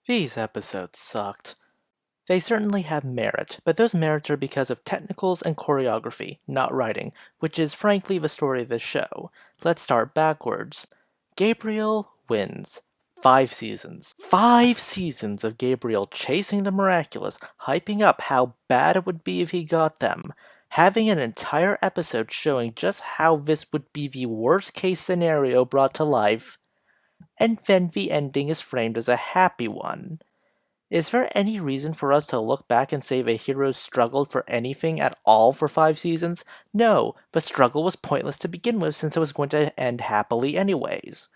These episodes sucked. They certainly have merit, but those merits are because of technicals and choreography, not writing, which is frankly the story of this show. Let's start backwards. Gabriel wins. 5 seasons. 5 seasons of Gabriel chasing the miraculous, hyping up how bad it would be if he got them. Having an entire episode showing just how this would be the worst case scenario brought to life. And then the ending is framed as a happy one. Is there any reason for us to look back and say the heroes struggled for anything at all for 5 seasons? No, the struggle was pointless to begin with since it was going to end happily anyways.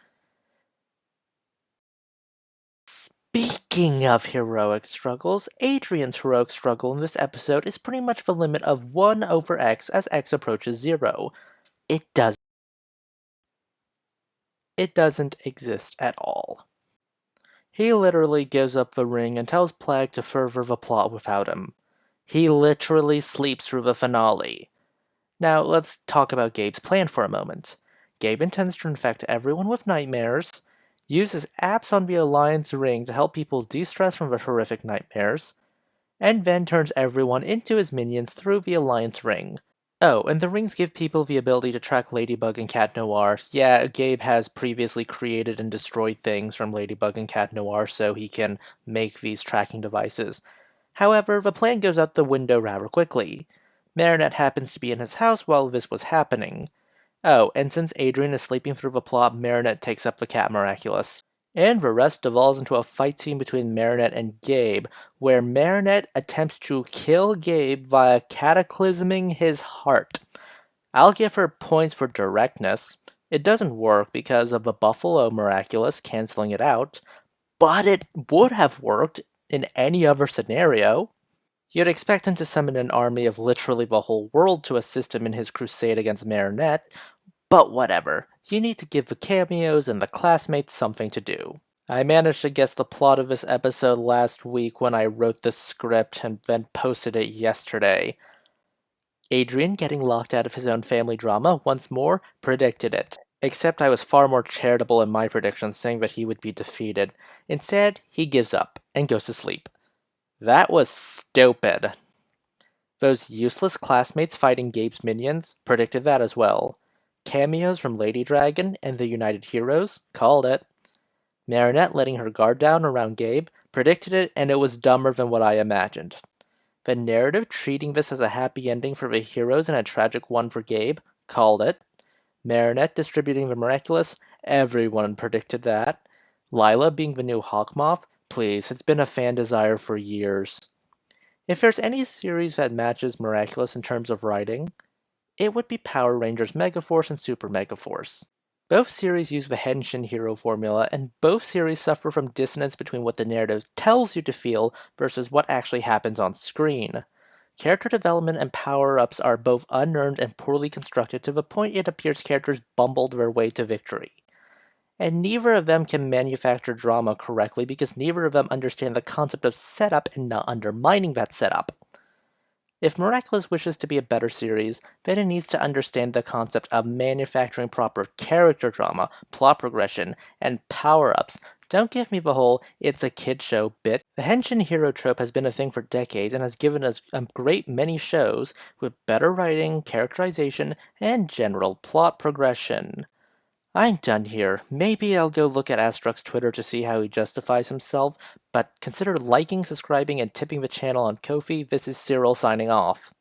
Speaking of heroic struggles, Adrien's heroic struggle in this episode is pretty much the limit of 1 over x as x approaches 0. It doesn't exist at all. He literally gives up the ring and tells Plague to further the plot without him. He literally sleeps through the finale. Now, let's talk about Gabe's plan for a moment. Gabe intends to infect everyone with nightmares, uses apps on the Alliance ring to help people de-stress from their horrific nightmares, and then turns everyone into his minions through the Alliance ring. Oh, and the rings give people the ability to track Ladybug and Cat Noir. Yeah, Gabe has previously created and destroyed things from Ladybug and Cat Noir so he can make these tracking devices. However, the plan goes out the window rather quickly. Marinette happens to be in his house while this was happening. Oh, and since Adrien is sleeping through the plot, Marinette takes up the Cat Miraculous. And the rest devolves into a fight scene between Marinette and Gabe, where Marinette attempts to kill Gabe via cataclysming his heart. I'll give her points for directness. It doesn't work because of the Buffalo Miraculous canceling it out, but it would have worked in any other scenario. You'd expect him to summon an army of literally the whole world to assist him in his crusade against Marinette, but whatever. You need to give the cameos and the classmates something to do. I managed to guess the plot of this episode last week when I wrote the script and then posted it yesterday. Adrien getting locked out of his own family drama once more predicted it. Except I was far more charitable in my predictions, saying that he would be defeated. Instead, he gives up and goes to sleep. That was stupid. Those useless classmates fighting Gabe's minions predicted that as well. Cameos from Lady Dragon and the United Heroes called it. Marinette letting her guard down around Gabe predicted it, and it was dumber than what I imagined. The narrative treating this as a happy ending for the heroes and a tragic one for Gabe called it. Marinette distributing the miraculous, everyone predicted that. Lila being the new Hawkmoth, please, it's been a fan desire for years. If there's any series that matches Miraculous in terms of writing, it would be Power Rangers Megaforce and Super Megaforce. Both series use the Henshin hero formula, and both series suffer from dissonance between what the narrative tells you to feel versus what actually happens on screen. Character development and power-ups are both unearned and poorly constructed to the point it appears characters bumbled their way to victory. And neither of them can manufacture drama correctly because neither of them understand the concept of setup and not undermining that setup. If Miraculous wishes to be a better series, then it needs to understand the concept of manufacturing proper character drama, plot progression, and power-ups. Don't give me the whole "it's a kid show" bit. The Henshin hero trope has been a thing for decades and has given us a great many shows with better writing, characterization, and general plot progression. I'm done here. Maybe I'll go look at Astruck's Twitter to see how he justifies himself, but consider liking, subscribing, and tipping the channel on Ko-fi. This is Cyril signing off.